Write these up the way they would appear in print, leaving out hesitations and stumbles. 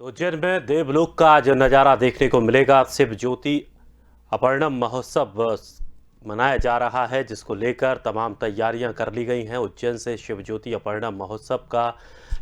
तो उज्जैन में देवलोक का आज नज़ारा देखने को मिलेगा। शिव ज्योति अपर्णम महोत्सव मनाया जा रहा है, जिसको लेकर तमाम तैयारियां कर ली गई हैं। उज्जैन से शिव ज्योति अपर्णम महोत्सव का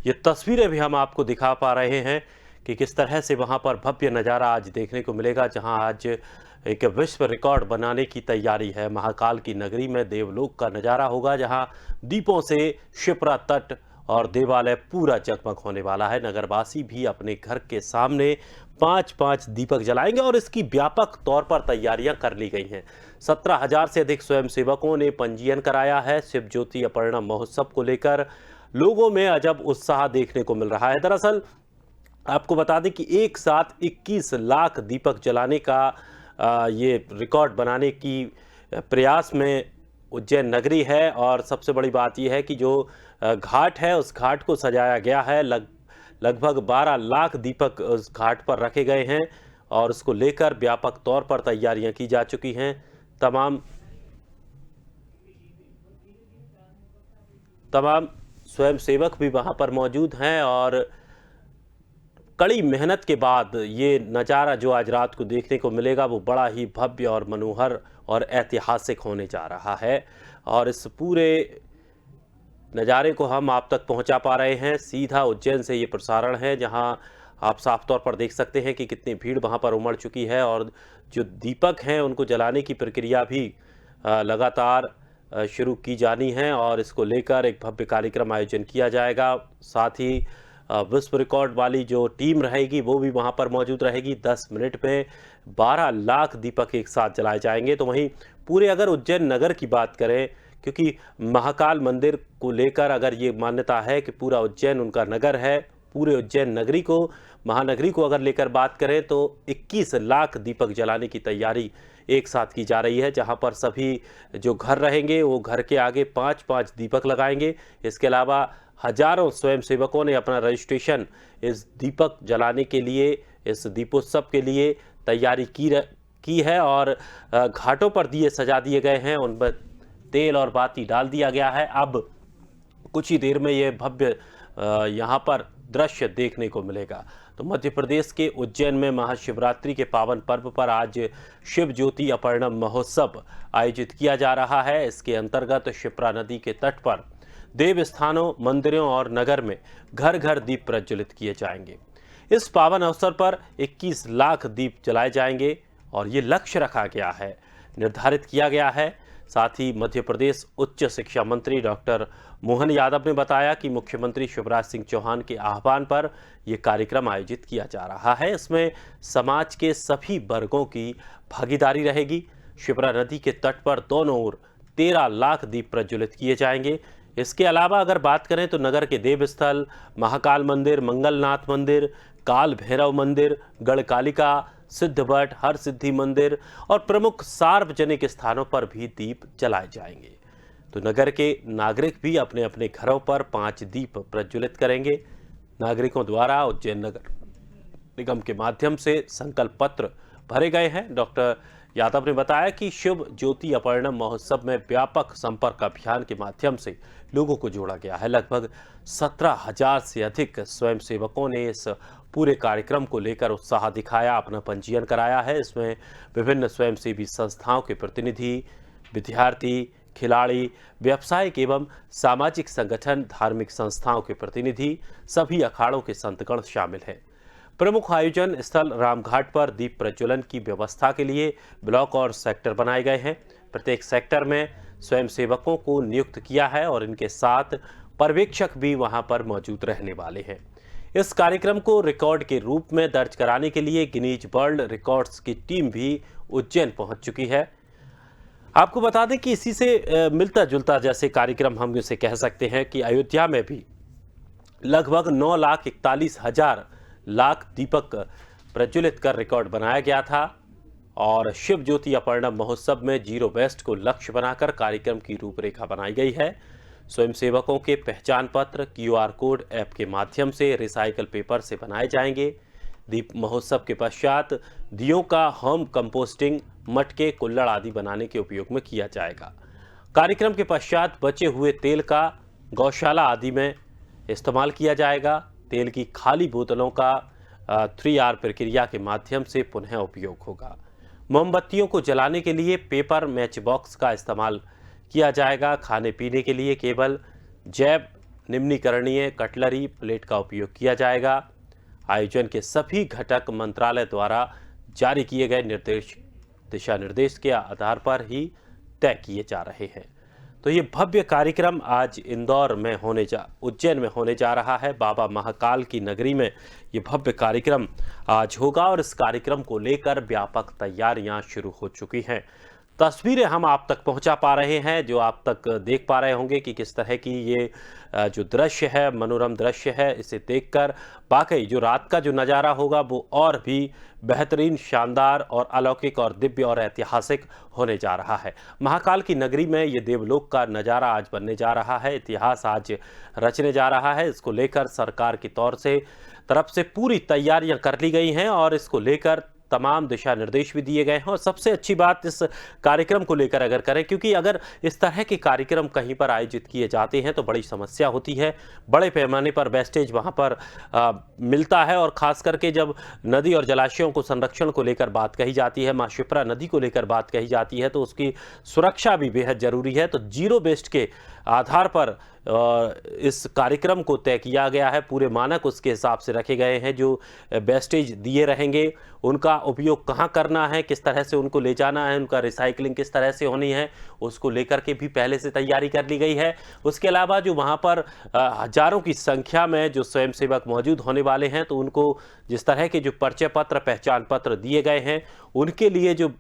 ये तस्वीरें भी हम आपको दिखा पा रहे हैं कि किस तरह से वहां पर भव्य नज़ारा आज देखने को मिलेगा, जहां आज एक विश्व रिकॉर्ड बनाने की तैयारी है। महाकाल की नगरी में देवलोक का नज़ारा होगा, जहां दीपों से शिप्रा तट और देवालय पूरा जगमग होने वाला है। नगरवासी भी अपने घर के सामने 5-5 दीपक जलाएंगे और इसकी व्यापक तौर पर तैयारियां कर ली गई हैं। 17,000 से अधिक स्वयंसेवकों ने पंजीयन कराया है। शिव ज्योति अपर्णम महोत्सव को लेकर लोगों में अजब उत्साह देखने को मिल रहा है। दरअसल आपको बता दें कि एक साथ 21 लाख दीपक जलाने का ये रिकॉर्ड बनाने की प्रयास में उज्जैन नगरी है। और सबसे बड़ी बात यह है कि जो घाट है उस घाट को सजाया गया है। लगभग 12 लाख दीपक उस घाट पर रखे गए हैं और उसको लेकर व्यापक तौर पर तैयारियां की जा चुकी हैं। तमाम स्वयंसेवक भी वहां पर मौजूद हैं और कड़ी मेहनत के बाद ये नज़ारा जो आज रात को देखने को मिलेगा वो बड़ा ही भव्य और मनोहर और ऐतिहासिक होने जा रहा है। और इस पूरे नज़ारे को हम आप तक पहुंचा पा रहे हैं। सीधा उज्जैन से ये प्रसारण है, जहां आप साफ तौर पर देख सकते हैं कि कितनी भीड़ वहां पर उमड़ चुकी है और जो दीपक हैं उनको जलाने की प्रक्रिया भी लगातार शुरू की जानी है और इसको लेकर एक भव्य कार्यक्रम आयोजन किया जाएगा। साथ ही विश्व रिकॉर्ड वाली जो टीम रहेगी वो भी वहां पर मौजूद रहेगी। 10 मिनट में 12 लाख दीपक एक साथ जलाए जाएंगे। तो वहीं पूरे अगर उज्जैन नगर की बात करें, क्योंकि महाकाल मंदिर को लेकर अगर ये मान्यता है कि पूरा उज्जैन उनका नगर है, पूरे उज्जैन नगरी को, महानगरी को अगर लेकर बात करें तो 21 लाख दीपक जलाने की तैयारी एक साथ की जा रही है। जहां पर सभी जो घर रहेंगे वो घर के आगे 5-5 दीपक लगाएंगे। इसके अलावा हजारों स्वयंसेवकों ने अपना रजिस्ट्रेशन इस दीपक जलाने के लिए, इस दीपोत्सव के लिए तैयारी की है और घाटों पर दिए सजा दिए गए हैं, उन पर तेल और बाती डाल दिया गया है। अब कुछ ही देर में ये भव्य यहाँ पर दृश्य देखने को मिलेगा। तो मध्य प्रदेश के उज्जैन में महाशिवरात्रि के पावन पर्व पर आज शिव ज्योति अपर्णम महोत्सव आयोजित किया जा रहा है। इसके अंतर्गत शिप्रा नदी के तट पर देव स्थानों, मंदिरों और नगर में घर घर दीप प्रज्वलित किए जाएंगे। इस पावन अवसर पर 21 लाख दीप जलाए जाएंगे और ये लक्ष्य रखा गया है, निर्धारित किया गया है। साथ ही मध्य प्रदेश उच्च शिक्षा मंत्री डॉक्टर मोहन यादव ने बताया कि मुख्यमंत्री शिवराज सिंह चौहान के आह्वान पर यह कार्यक्रम आयोजित किया जा रहा है। इसमें समाज के सभी वर्गों की भागीदारी रहेगी। शिप्रा नदी के तट पर दोनों ओर 13 लाख दीप प्रज्वलित किए जाएंगे। इसके अलावा अगर बात करें तो नगर के देवस्थल, महाकाल मंदिर, मंगलनाथ मंदिर, काल भैरव मंदिर, गढ़कालिका, सिद्धवट, हर सिद्धि मंदिर और प्रमुख सार्वजनिक स्थानों पर भी दीप जलाए जाएंगे। तो नगर के नागरिक भी अपने अपने घरों पर 5 दीप प्रज्वलित करेंगे। नागरिकों द्वारा उज्जैन नगर निगम के माध्यम से संकल्प पत्र भरे गए हैं। डॉक्टर यादव ने बताया कि शिव ज्योति अपर्णम महोत्सव में व्यापक संपर्क अभियान के माध्यम से लोगों को जोड़ा गया है। लगभग 17,000 से अधिक स्वयंसेवकों ने इस पूरे कार्यक्रम को लेकर उत्साह दिखाया, अपना पंजीयन कराया है। इसमें विभिन्न स्वयंसेवी संस्थाओं के प्रतिनिधि, विद्यार्थी, खिलाड़ी, व्यावसायिक एवं सामाजिक संगठन, धार्मिक संस्थाओं के प्रतिनिधि, सभी अखाड़ों के संतगण शामिल हैं। प्रमुख आयोजन स्थल रामघाट पर दीप प्रज्वलन की व्यवस्था के लिए ब्लॉक और सेक्टर बनाए गए हैं। प्रत्येक सेक्टर में स्वयंसेवकों को नियुक्त किया है और इनके साथ पर्यवेक्षक भी वहां पर मौजूद रहने वाले हैं। इस कार्यक्रम को रिकॉर्ड के रूप में दर्ज कराने के लिए गिनीज वर्ल्ड रिकॉर्ड्स की टीम भी उज्जैन पहुंच चुकी है। आपको बता दें कि इसी से मिलता जुलता जैसे कार्यक्रम हम इसे कह सकते हैं कि अयोध्या में भी लगभग 9,41,000 लाख दीपक प्रज्वलित कर रिकॉर्ड बनाया गया था। और शिव ज्योति अपर्णम महोत्सव में जीरो वेस्ट को लक्ष्य बनाकर कार्यक्रम की रूपरेखा बनाई गई है। स्वयंसेवकों के पहचान पत्र QR कोड ऐप के माध्यम से रिसाइकल पेपर से बनाए जाएंगे। दीप महोत्सव के पश्चात दियों का होम कंपोस्टिंग, मटके, कुल्हड़ आदि बनाने के उपयोग में किया जाएगा। कार्यक्रम के पश्चात बचे हुए तेल का गौशाला आदि में इस्तेमाल किया जाएगा। तेल की खाली बोतलों का 3R प्रक्रिया के माध्यम से पुनः उपयोग होगा। मोमबत्तियों को जलाने के लिए पेपर मैच बॉक्स का इस्तेमाल किया जाएगा। खाने पीने के लिए केवल जैव निम्नीकरणीय कटलरी प्लेट का उपयोग किया जाएगा। आयोजन के सभी घटक मंत्रालय द्वारा जारी किए गए दिशा निर्देश के आधार पर ही तय किए जा रहे हैं। तो ये भव्य कार्यक्रम आज उज्जैन में होने जा रहा है। बाबा महाकाल की नगरी में ये भव्य कार्यक्रम आज होगा और इस कार्यक्रम को लेकर व्यापक तैयारियां शुरू हो चुकी हैं। तस्वीरें हम आप तक पहुंचा पा रहे हैं, जो आप तक देख पा रहे होंगे कि किस तरह की ये जो दृश्य है, मनोरम दृश्य है। इसे देखकर वाकई जो रात का जो नज़ारा होगा वो और भी बेहतरीन, शानदार और अलौकिक और दिव्य और ऐतिहासिक होने जा रहा है। महाकाल की नगरी में ये देवलोक का नज़ारा आज बनने जा रहा है, इतिहास आज रचने जा रहा है। इसको लेकर सरकार की तरफ से पूरी तैयारियां कर ली गई हैं और इसको लेकर तमाम दिशा निर्देश भी दिए गए हैं। और सबसे अच्छी बात इस कार्यक्रम को लेकर अगर करें, क्योंकि अगर इस तरह के कार्यक्रम कहीं पर आयोजित किए जाते हैं तो बड़ी समस्या होती है। बड़े पैमाने पर वेस्टेज वहाँ पर मिलता है और ख़ास करके जब नदी और जलाशयों को संरक्षण को लेकर बात कही जाती है, माँ शिप्रा नदी को लेकर बात कही जाती है, तो उसकी सुरक्षा भी बेहद ज़रूरी है। तो जीरो वेस्ट के आधार पर इस कार्यक्रम को तय किया गया है। पूरे मानक उसके हिसाब से रखे गए हैं। जो वेस्टेज दिए रहेंगे उनका उपयोग कहाँ करना है, किस तरह से उनको ले जाना है, उनका रिसाइकलिंग किस तरह से होनी है, उसको लेकर के भी पहले से तैयारी कर ली गई है। उसके अलावा जो वहाँ पर हजारों की संख्या में जो स्वयंसेवक मौजूद होने वाले हैं, तो उनको जिस तरह के जो परिचय पत्र, पहचान पत्र दिए गए हैं, उनके लिए जो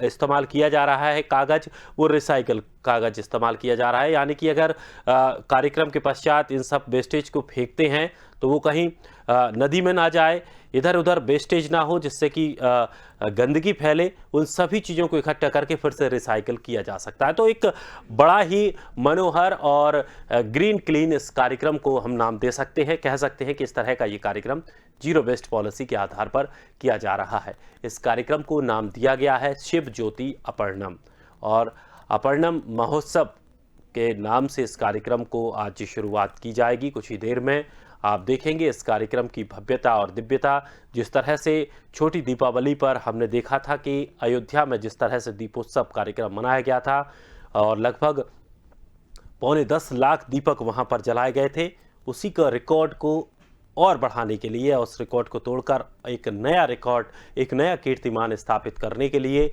इस्तेमाल किया जा रहा है कागज़, वो रिसाइकल कागज़ इस्तेमाल किया जा रहा है। यानी कि अगर कार्यक्रम के पश्चात इन सब वेस्टेज को फेंकते हैं तो वो कहीं नदी में ना जाए, इधर उधर वेस्टेज ना हो जिससे कि गंदगी फैले। उन सभी चीज़ों को इकट्ठा करके फिर से रिसाइकल किया जा सकता है। तो एक बड़ा ही मनोहर और ग्रीन क्लीन इस कार्यक्रम को हम नाम दे सकते हैं, कह सकते हैं कि इस तरह का ये कार्यक्रम जीरो वेस्ट पॉलिसी के आधार पर किया जा रहा है। इस कार्यक्रम को नाम दिया गया है शिव ज्योति अपर्णम, और अपर्णम महोत्सव के नाम से इस कार्यक्रम को आज शुरुआत की जाएगी। कुछ ही देर में आप देखेंगे इस कार्यक्रम की भव्यता और दिव्यता। जिस तरह से छोटी दीपावली पर हमने देखा था कि अयोध्या में जिस तरह से दीपोत्सव कार्यक्रम मनाया गया था और लगभग 10.25 लाख दीपक वहां पर जलाए गए थे, उसी का रिकॉर्ड को और बढ़ाने के लिए, उस रिकॉर्ड को तोड़कर एक नया रिकॉर्ड, एक नया कीर्तिमान स्थापित करने के लिए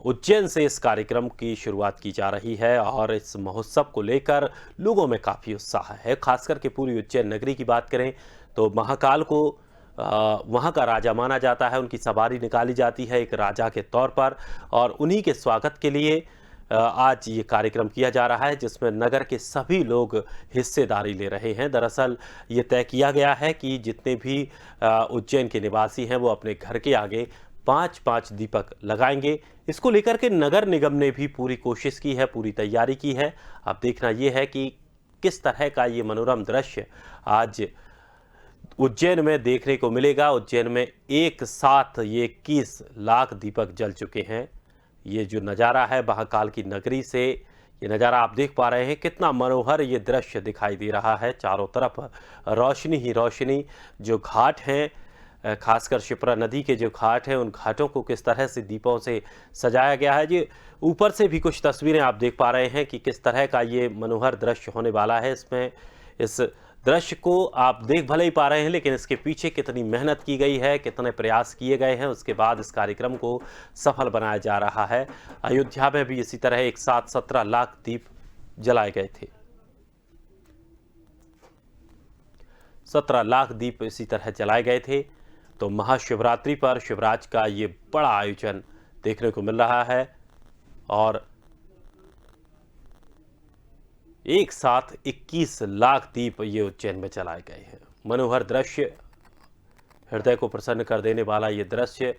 उज्जैन से इस कार्यक्रम की शुरुआत की जा रही है। और इस महोत्सव को लेकर लोगों में काफ़ी उत्साह है। खासकर के पूरी उज्जैन नगरी की बात करें तो महाकाल को वहाँ का राजा माना जाता है। उनकी सवारी निकाली जाती है एक राजा के तौर पर, और उन्हीं के स्वागत के लिए आज ये कार्यक्रम किया जा रहा है, जिसमें नगर के सभी लोग हिस्सेदारी ले रहे हैं। दरअसल ये तय किया गया है कि जितने भी उज्जैन के निवासी हैं वो अपने घर के आगे 5-5 दीपक लगाएंगे। इसको लेकर के नगर निगम ने भी पूरी कोशिश की है, पूरी तैयारी की है। अब देखना ये है कि किस तरह का ये मनोरम दृश्य आज उज्जैन में देखने को मिलेगा। उज्जैन में एक साथ ये 21 लाख दीपक जल चुके हैं। ये जो नज़ारा है महाकाल की नगरी से, ये नज़ारा आप देख पा रहे हैं, कितना मनोहर ये दृश्य दिखाई दे रहा है। चारों तरफ रोशनी ही रोशनी। जो घाट हैं, खासकर शिप्रा नदी के जो घाट हैं, उन घाटों को किस तरह से दीपों से सजाया गया है। ये ऊपर से भी कुछ तस्वीरें आप देख पा रहे हैं कि किस तरह का ये मनोहर दृश्य होने वाला है। इसमें इस दृश्य को आप देख भले ही पा रहे हैं, लेकिन इसके पीछे कितनी मेहनत की गई है, कितने प्रयास किए गए हैं, उसके बाद इस कार्यक्रम को सफल बनाया जा रहा है। अयोध्या में भी इसी तरह एक साथ 17 लाख दीप जलाए गए थे। 17 लाख दीप इसी तरह जलाए गए थे। तो महाशिवरात्रि पर शिवराज का ये बड़ा आयोजन देखने को मिल रहा है और एक साथ 21 लाख दीप ये उज्जैन में जलाए गए हैं। मनोहर दृश्य, हृदय को प्रसन्न कर देने वाला ये दृश्य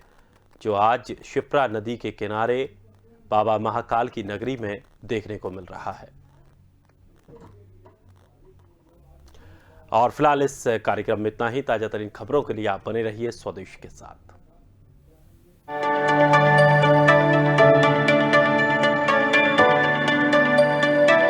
जो आज शिप्रा नदी के किनारे बाबा महाकाल की नगरी में देखने को मिल रहा है। और फिलहाल इस कार्यक्रम में इतना ही। ताजा तरीन खबरों के लिए आप बने रहिए स्वदेश के साथ।